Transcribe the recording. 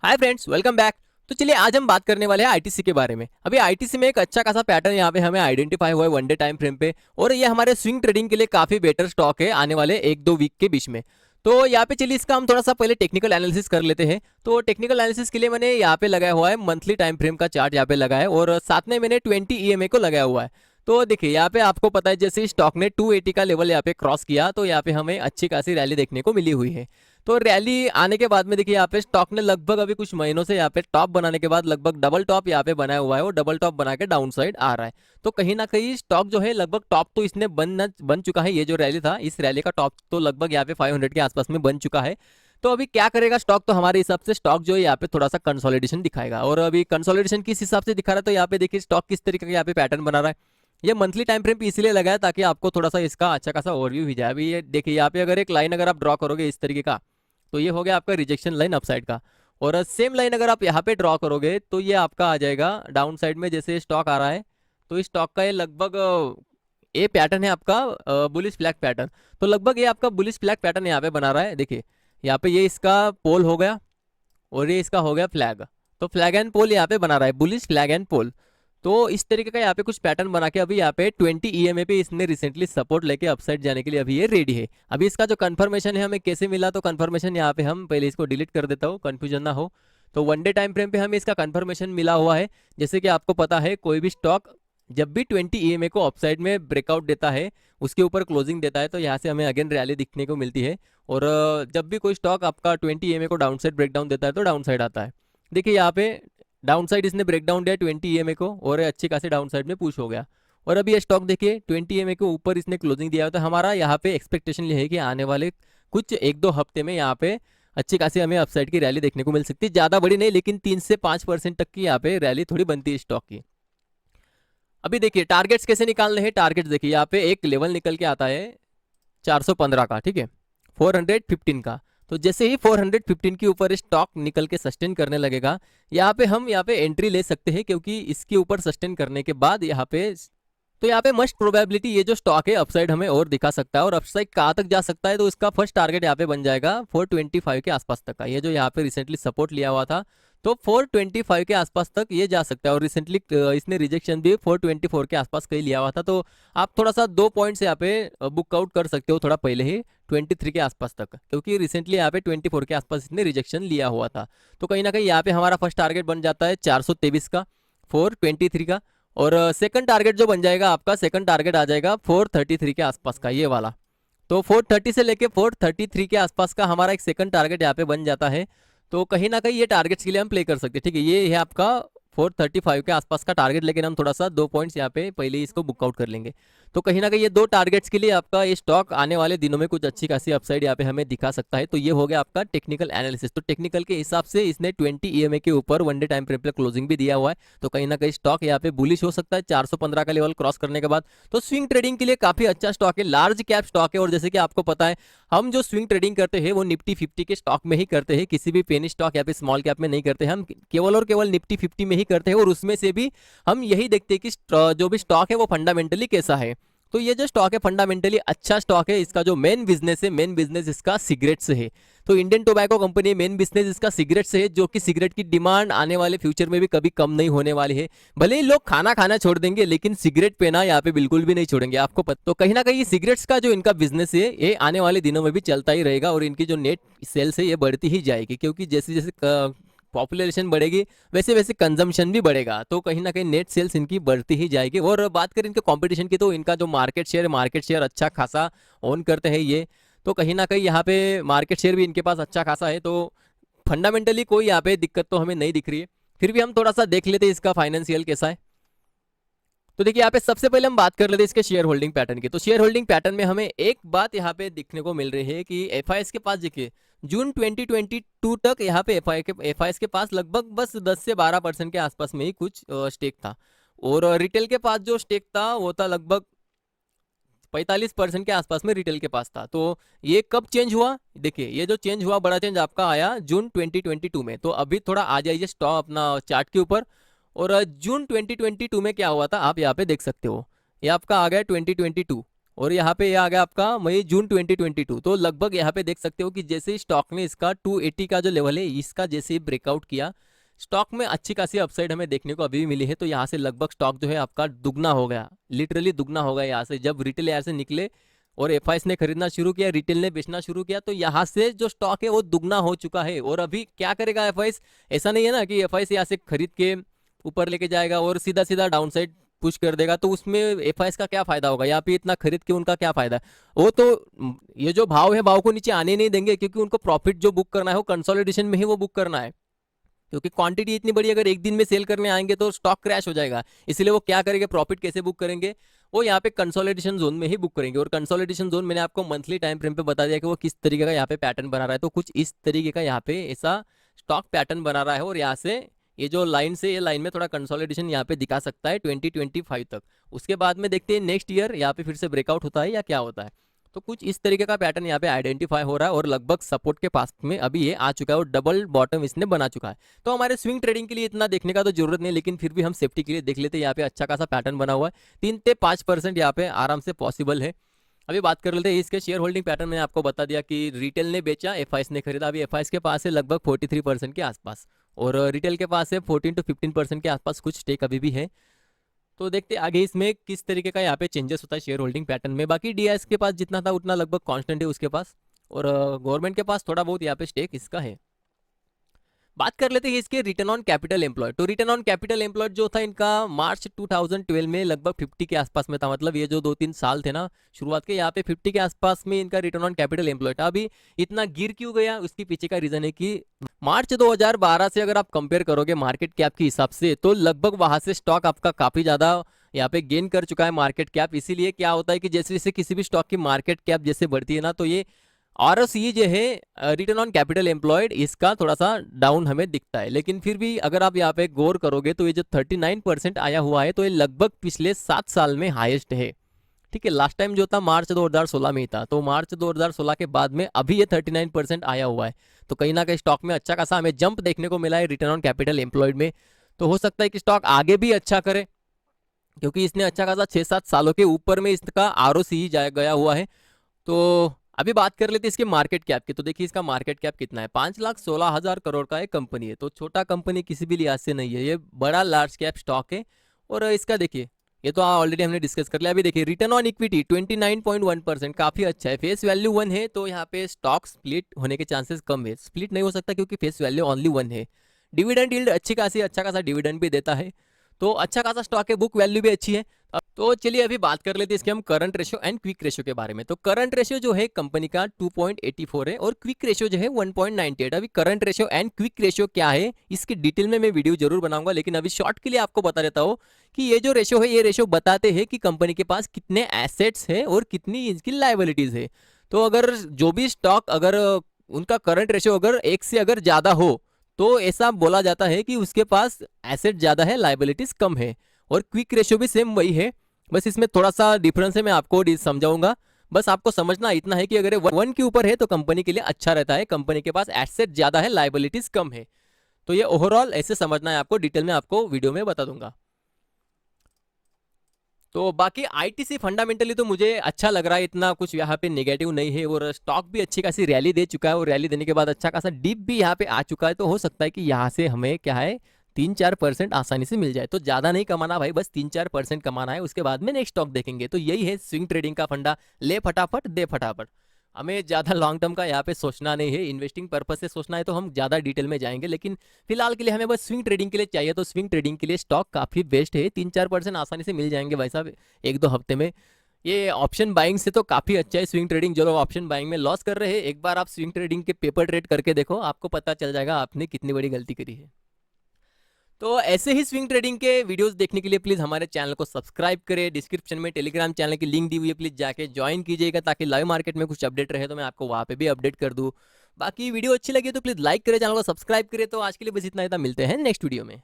Hi friends, welcome back. तो चलिए आज हम बात करने वाले हैं आईटीसी के बारे में। अभी आईटीसी में एक अच्छा खासा पैटर्न यहाँ पे हमें आइडेंटिफाई हुआ है वन डे टाइम फ्रेम पे, और ये हमारे स्विंग ट्रेडिंग के लिए काफी बेटर स्टॉक है आने वाले एक दो वीक के बीच में। तो यहाँ पे चलिए इसका हम थोड़ा सा पहले टेक्निकल एनालिसिस कर लेते हैं। तो टेक्निकल एनालिसिस के लिए मैंने यहाँ पे लगाया हुआ है मंथली टाइम फ्रेम का चार्ट, यहाँ पे लगा है, और साथ में मैंने 20 ईएमए को लगाया हुआ है। तो देखिए यहाँ पे आपको पता है जैसे स्टॉक ने 280 का लेवल यहाँ पे क्रॉस किया तो यहाँ पे हमें अच्छी खासी रैली देखने को मिली हुई है। तो रैली आने के बाद में देखिए यहाँ पे स्टॉक ने लगभग अभी कुछ महीनों से यहाँ पे टॉप बनाने के बाद लगभग डबल टॉप यहाँ पे बनाया हुआ है, और डबल टॉप बना के डाउन साइड आ रहा है। तो कहीं ना कहीं स्टॉक जो है लगभग टॉप तो इसने बन चुका है। ये जो रैली था, इस रैली का टॉप तो लगभग यहाँ पे 500 के आसपास में बन चुका है। तो अभी क्या करेगा स्टॉक, तो हमारे हिसाब से स्टॉक जो है यहाँ पे थोड़ा सा कंसोलिडेशन दिखाएगा। और अभी कंसोलिडेशन किस हिसाब से दिखा रहा है, तो यहाँ पे देखिए स्टॉक किस तरीके का यहाँ पे पैटर्न बना रहा है। ये मंथली टाइम फ्रेम पे इसलिए लगाया ताकि आपको थोड़ा सा इसका अच्छा खासा ओवरव्यू भी जाए। अभी ये देखिए यहाँ पे अगर एक लाइन अगर आप ड्रॉ करोगे इस तरीके का, तो ये हो गया आपका रिजेक्शन लाइन अपसाइड का। और सेम लाइन अगर आप यहाँ पे ड्रॉ करोगे तो ये आपका आ जाएगा डाउन साइड में। जैसे स्टॉक आ रहा है तो इस स्टॉक का ये लगभग ये पैटर्न है आपका बुलिश फ्लैग पैटर्न। तो लगभग ये आपका बुलिश फ्लैग पैटर्न यहाँ पे बना रहा है। देखिए यहाँ पे ये इसका पोल हो गया और ये इसका हो गया फ्लैग। तो फ्लैग एंड पोल यहाँ पे बना रहा है, बुलिश फ्लैग एंड पोल। तो इस तरीके का यहाँ पे कुछ पैटर्न बना के अभी यहाँ पे 20 ईएमए पे इसने रिसेंटली सपोर्ट लेके अपसाइड जाने के लिए अभी ये रेडी है। अभी इसका जो कंफर्मेशन है हमें कैसे मिला, तो कंफर्मेशन यहाँ पे हम पहले इसको डिलीट कर देता हूँ, कंफ्यूजन ना हो। तो वन डे टाइम फ्रेम पे हमें इसका कंफर्मेशन मिला हुआ है। जैसे कि आपको पता है कोई भी स्टॉक जब भी 20 ईएमए को अपसाइड में ब्रेकआउट देता है, उसके ऊपर क्लोजिंग देता है, तो यहाँ से हमें अगेन रैली दिखने को मिलती है। और जब भी कोई स्टॉक आपका 20 ईएमए को डाउन साइड ब्रेकडाउन देता है तो डाउन साइड आता है। देखिए यहाँ पे डाउन साइड इसने ब्रेक डाउन दिया 20 ईएमए को, और अच्छी खासी डाउन साइड में पुश हो गया। और अभी ये स्टॉक देखिए 20 ईएमए के ऊपर इसने क्लोजिंग दिया है। तो हमारा यहाँ पे एक्सपेक्टेशन ये है कि आने वाले कुछ एक दो हफ्ते में यहाँ पे अच्छी खासी हमें अपसाइड की रैली देखने को मिल सकती है। ज्यादा बड़ी नहीं, लेकिन 3 से 5% तक की यहाँ पे रैली थोड़ी बनती है स्टॉक की। अभी देखिए टारगेट्स कैसे निकालने हैं। टारगेट्स देखिए यहाँ पे एक लेवल निकल के आता है 415 का, ठीक है, 415 का। तो जैसे ही 415 के ऊपर स्टॉक निकल के सस्टेन करने लगेगा, यहाँ पे हम यहाँ पे एंट्री ले सकते हैं, क्योंकि इसके ऊपर सस्टेन करने के बाद यहाँ पे, तो यहाँ पे मस्ट प्रोबेबिलिटी ये जो स्टॉक है अपसाइड हमें और दिखा सकता है। और अपसाइड कहाँ तक जा सकता है, तो इसका फर्स्ट टारगेट यहाँ पे बन जाएगा 425 के आसपास तक का। ये जो यहाँ पे रिसेंटली सपोर्ट लिया हुआ था, तो 425 के आसपास तक ये जा सकता है। और रिसेंटली इसने रिजेक्शन भी 424 के आसपास कहीं लिया हुआ था। तो आप थोड़ा सा 2 पॉइंट्स यहाँ पे बुक आउट कर सकते हो थोड़ा पहले ही 23 के आसपास तक, क्योंकि रिसेंटली यहाँ पे 24 के आसपास इसने रिजेक्शन लिया हुआ था। तो कहीं ना कहीं यहाँ पे हमारा फर्स्ट टारगेट बन जाता है 423 का, 423 का। और सेकंड टारगेट जो बन जाएगा आपका, सेकंड टारगेट आ जाएगा 433 के आसपास का, ये वाला। तो 430 से लेके 433 के आसपास का हमारा एक सेकंड टारगेट यहाँ पे बन जाता है। तो कहीं ना कहीं ये टारगेट्स के लिए हम प्ले कर सकते हैं, ठीक है। ये है आपका 435 के आसपास का टारगेट, लेकिन हम थोड़ा सा 2 पॉइंट्स यहाँ पे पहले ही इसको बुकआउट कर लेंगे। तो कहीं ना कहीं ये दो टारगेट्स के लिए आपका ये स्टॉक आने वाले दिनों में कुछ अच्छी खासी अपसाइड यहाँ पे हमें दिखा सकता है। तो ये हो गया आपका टेक्निकल एनालिसिस। तो टेक्निकल के हिसाब से इसने 20 ईएमए के ऊपर वन डे टाइम फ्रेम पे क्लोजिंग भी दिया हुआ है। तो कहीं ना कहीं स्टॉक यहाँ पे बुलिश हो सकता है 415 का लेवल क्रॉस करने के बाद। तो स्विंग ट्रेडिंग के लिए काफी अच्छा स्टॉक है, लार्ज कैप स्टॉक है। और जैसे कि आपको पता है हम जो स्विंग ट्रेडिंग करते हैं वो निफ्टी 50 के स्टॉक में ही करते हैं, किसी भी पेनी स्टॉक या फिर स्मॉल कैप में नहीं करते। हम केवल और केवल निफ्टी 50 में ही करते हैं, और उसमें से भी हम यही देखते हैं कि जो भी स्टॉक है वो फंडामेंटली कैसा है। तो ये जो स्टॉक है फंडामेंटली अच्छा स्टॉक है। इसका जो मेन बिजनेस है, मेन बिजनेस इसका सिगरेट से है। तो Indian tobacco company main business इसका सिगरेट से है, जो कि सिगरेट की डिमांड आने वाले फ्यूचर में भी कभी कम नहीं होने वाली है। भले ही लोग खाना खाना छोड़ देंगे, लेकिन सिगरेट पीना यहाँ पे बिल्कुल भी नहीं छोड़ेंगे, आपको पता। तो कहीं ना कहीं सिगरेट्स का जो इनका बिजनेस है ये आने वाले दिनों में भी चलता ही रहेगा, और इनकी जो नेट सेल्स है ये बढ़ती ही जाएगी, क्योंकि जैसे जैसे पॉपुलेशन बढ़ेगी वैसे वैसे कंजम्पशन भी बढ़ेगा। तो कहीं ना कहीं नेट सेल्स इनकी बढ़ती ही जाएगी। और बात करें इनके कंपटीशन की, तो इनका जो मार्केट शेयर अच्छा खासा ओन करते हैं ये। तो कहीं ना कहीं यहाँ पे मार्केट शेयर भी इनके पास अच्छा खासा है। तो फंडामेंटली कोई यहाँ पे दिक्कत तो हमें नहीं दिख रही है। फिर भी हम थोड़ा सा देख लेते हैं इसका फाइनेंशियल कैसा है। तो देखिए यहाँ पे सबसे पहले हम बात कर लेते हैं इसके शेयर होल्डिंग पैटर्न की। तो शेयर होल्डिंग पैटर्न में हमें एक बात यहाँ पे दिखने को मिल रही है कि एफआईएस के पास देखिए जून 2022 तक यहाँ पे एफआईएस के पास लगभग बस 10 से 12% के आसपास में ही कुछ स्टेक था। और रिटेल के पास जो स्टेक था वो था लगभग 45% के आसपास में रिटेल के पास था। तो ये कब चेंज हुआ, देखिए ये जो चेंज हुआ बड़ा चेंज आपका आया जून 2022 में। तो अभी थोड़ा आ जाइए स्टॉक अपना चार्ट के ऊपर। और जून 2022 में क्या हुआ था आप यहाँ पे देख सकते हो, ये आपका आ गया 2022। और यहाँ पे ये आ गया आपका मई जून 2022। तो लगभग यहाँ पे देख सकते हो कि जैसे ही स्टॉक ने इसका 280 का जो लेवल है इसका जैसे ही ब्रेकआउट किया, स्टॉक में अच्छी खासी अपसाइड हमें देखने को अभी भी मिली है। तो यहाँ से लगभग स्टॉक जो है आपका दुगना हो गया, लिटरली दुगना हो गया यहाँ से। जब रिटेल यहाँ से निकले और एफआईएस ने खरीदना शुरू किया, रिटेल ने बेचना शुरू किया, तो यहाँ से जो स्टॉक है वो दुगना हो चुका है। और अभी क्या करेगा एफआईएस? ऐसा नहीं है ना कि एफआईएस यहाँ से खरीद के ऊपर लेके जाएगा और सीधा सीधा डाउन साइड पुश कर देगा, तो उसमें एफआईएस का क्या फायदा होगा? यहाँ पे इतना खरीद के उनका क्या फायदा है? वो तो ये जो भाव है भाव को नीचे आने नहीं देंगे, क्योंकि उनको प्रॉफिट जो बुक करना है वो कंसोलिडेशन में ही वो बुक करना है, क्योंकि क्वांटिटी इतनी बड़ी अगर एक दिन में सेल करने आएंगे तो स्टॉक क्रैश हो जाएगा। इसलिए वो क्या करेंगे, प्रॉफिट कैसे बुक करेंगे? वो यहाँ पे कंसोलिडेशन जोन में ही बुक करेंगे। और कंसोलिडेशन जोन मैंने आपको मंथली टाइम फ्रेम पे बता दिया कि वो किस तरीके का यहाँ पे पैटर्न बना रहा है। तो कुछ इस तरीके का यहाँ पे ऐसा स्टॉक पैटर्न बना रहा है, और यहाँ से ये जो लाइन से ये लाइन में थोड़ा कंसोलिडेशन यहाँ पे दिखा सकता है 2025 तक। उसके बाद में देखते हैं नेक्स्ट ईयर यहाँ पे फिर से ब्रेकआउट होता है या क्या होता है। तो कुछ इस तरीके का पैटर्न यहाँ पे आइडेंटिफाई हो रहा है, और लगभग सपोर्ट के पास में अभी ये आ चुका है और डबल बॉटम इसने बना चुका है। तो हमारे स्विंग ट्रेडिंग के लिए इतना देखने का तो जरूरत नहीं, लेकिन फिर भी हम सेफ्टी के लिए देख लेते हैं। यहाँ पे अच्छा खासा पैटर्न बना हुआ है, 3 से 5% यहाँ पे आराम से पॉसिबल है। अभी बात कर लेते हैं इसके शेयर होल्डिंग पैटर्न। मैंने आपको बता दिया कि रिटेल ने बेचा, एफआईएस ने खरीदा। अभी एफआईएस के पास है लगभग 43% के आसपास, और रिटेल के पास है 14 to 15% के आसपास कुछ स्टेक अभी भी है। तो देखते आगे इसमें किस तरीके का यहाँ पे चेंजेस होता है शेयर होल्डिंग पैटर्न में। बाकी डीआईएस के पास जितना था उतना लगभग कांस्टेंट है उसके पास, और गवर्नमेंट के पास थोड़ा बहुत यहाँ पे स्टेक इसका है। बात कर लेते हैं इसके रिटर्न ऑन कैपिटल एम्प्लॉयड। तो रिटर्न ऑन कैपिटल एम्प्लॉयड जो था इनका मार्च 2012 में लगभग 50 के आसपास में था। मतलब ये जो 2-3 साल थे ना शुरुआत के, यहाँ पे 50 के आसपास में इनका रिटर्न ऑन कैपिटल एम्प्लॉयड था। अभी इतना गिर क्यों गया, उसके पीछे का रीजन है कि मार्च 2012 से अगर आप कंपेयर करोगे मार्केट कैप के हिसाब से, तो लगभग वहां से स्टॉक आपका काफी ज्यादा यहाँ पे गेन कर चुका है मार्केट कैप। इसीलिए क्या होता है कि जैसे जैसे किसी भी स्टॉक की मार्केट कैप जैसे बढ़ती है ना, तो ये आरओसीई जो है रिटर्न ऑन कैपिटल एम्प्लॉयड इसका थोड़ा सा डाउन हमें दिखता है। लेकिन फिर भी अगर आप यहाँ पे गौर करोगे तो ये जो 39% आया हुआ है, तो ये लगभग पिछले 7 साल में हाईएस्ट है। ठीक है, लास्ट टाइम जो था मार्च 2016 में ही था। तो मार्च 2016 के बाद में अभी ये 39% आया हुआ है। तो कहीं ना कहीं स्टॉक में अच्छा खासा हमें जंप देखने को मिला है रिटर्न ऑन कैपिटल एम्प्लॉयड में। तो हो सकता है कि स्टॉक आगे भी अच्छा करे, क्योंकि इसने अच्छा खासा 6-7 सालों के ऊपर में इसका आरओसीई गया हुआ है। तो अभी बात कर लेते हैं इसके मार्केट कैप की। तो देखिए इसका मार्केट कैप कितना है, 5,16,000 करोड़ का एक कंपनी है। तो छोटा कंपनी किसी भी लिहाज से नहीं है, ये बड़ा लार्ज कैप स्टॉक है। और इसका देखिए, ये तो ऑलरेडी हमने डिस्कस कर लिया। अभी देखिए रिटर्न ऑन इक्विटी 29.1%, काफी अच्छा है। फेस वैल्यू 1 है, तो यहाँ पे स्टॉक स्प्लिट होने के चांसेस कम है। स्प्लिट नहीं हो सकता क्योंकि फेस वैल्यू ओनली 1 है। डिविडेंड यील्ड अच्छी खासी, अच्छा खासा डिविडेंड भी देता है। तो अच्छा खासा स्टॉक है, बुक वैल्यू भी अच्छी है। तो चलिए अभी बात कर लेते हैं इसके हम current ratio and quick ratio के बारे में। तो करंट रेशियो जो है कंपनी का 2.84 है, और क्विक रेशियो जो है 1.98। अभी current ratio and quick ratio क्या है इसकी डिटेल में मैं वीडियो जरूर बनाऊंगा, लेकिन अभी शॉर्ट के लिए आपको बता देता हूँ कि ये जो रेशियो है, ये रेशियो बताते हैं कि कंपनी के पास कितने एसेट्स है और कितनी इसकी लायबिलिटीज है। तो अगर जो भी स्टॉक अगर उनका करंट रेशियो अगर 1 से अगर ज्यादा हो, तो ऐसा बोला जाता है कि उसके पास एसेट ज्यादा है, लायबिलिटीज कम है। और क्विक रेशियो भी सेम वही है, बस इसमें थोड़ा सा डिफरेंस है, मैं आपको समझाऊंगा। बस आपको समझना इतना है कि अगर 1 के ऊपर है तो कंपनी के लिए अच्छा रहता है, कंपनी के पास एसेट ज्यादा है, लायबिलिटीज कम है। तो ये ओवरऑल ऐसे समझना है आपको, डिटेल में आपको वीडियो में बता दूंगा। तो बाकी आईटीसी फंडामेंटली तो मुझे अच्छा लग रहा है, इतना कुछ यहाँ पे नेगेटिव नहीं है। और स्टॉक भी अच्छी खासी रैली दे चुका है, और रैली देने के बाद अच्छा खासा डिप भी यहाँ पे आ चुका है। तो हो सकता है कि यहाँ से हमें क्या है 3-4% आसानी से मिल जाए। तो ज्यादा नहीं कमाना भाई, बस 3-4% कमाना है, उसके बाद में नेक्स्ट स्टॉक देखेंगे। तो यही है स्विंग ट्रेडिंग का फंडा, ले फटाफट दे फटाफट। हमें ज्यादा लॉन्ग टर्म का यहाँ पे सोचना नहीं है, इन्वेस्टिंग पर्पज से सोचना है तो हम ज्यादा डिटेल में जाएंगे। लेकिन फिलहाल के लिए हमें बस स्विंग ट्रेडिंग के लिए चाहिए, तो स्विंग ट्रेडिंग के लिए स्टॉक काफी बेस्ट है। 3-4% आसानी से मिल जाएंगे भाई साहब 1-2 हफ्ते में। ये ऑप्शन बाइंग से तो काफी अच्छा है स्विंग ट्रेडिंग। जो लोग ऑप्शन बाइंग में लॉस कर रहे हैं, एक बार आप स्विंग ट्रेडिंग के पेपर ट्रेड करके देखो, आपको पता चल जाएगा आपने कितनी बड़ी गलती करी है। तो ऐसे ही स्विंग ट्रेडिंग के वीडियोस देखने के लिए प्लीज हमारे चैनल को सब्सक्राइब करें। डिस्क्रिप्शन में टेलीग्राम चैनल की लिंक दी हुई है, प्लीज जाके ज्वाइन कीजिएगा, ताकि लाइव मार्केट में कुछ अपडेट रहे तो मैं आपको वहां पे भी अपडेट कर दूं। बाकी वीडियो अच्छी लगी तो प्लीज लाइक करें, चैनल को सब्सक्राइब करें। तो आज के लिए बस इतना ही था, मिलते हैं नेक्स्ट वीडियो में।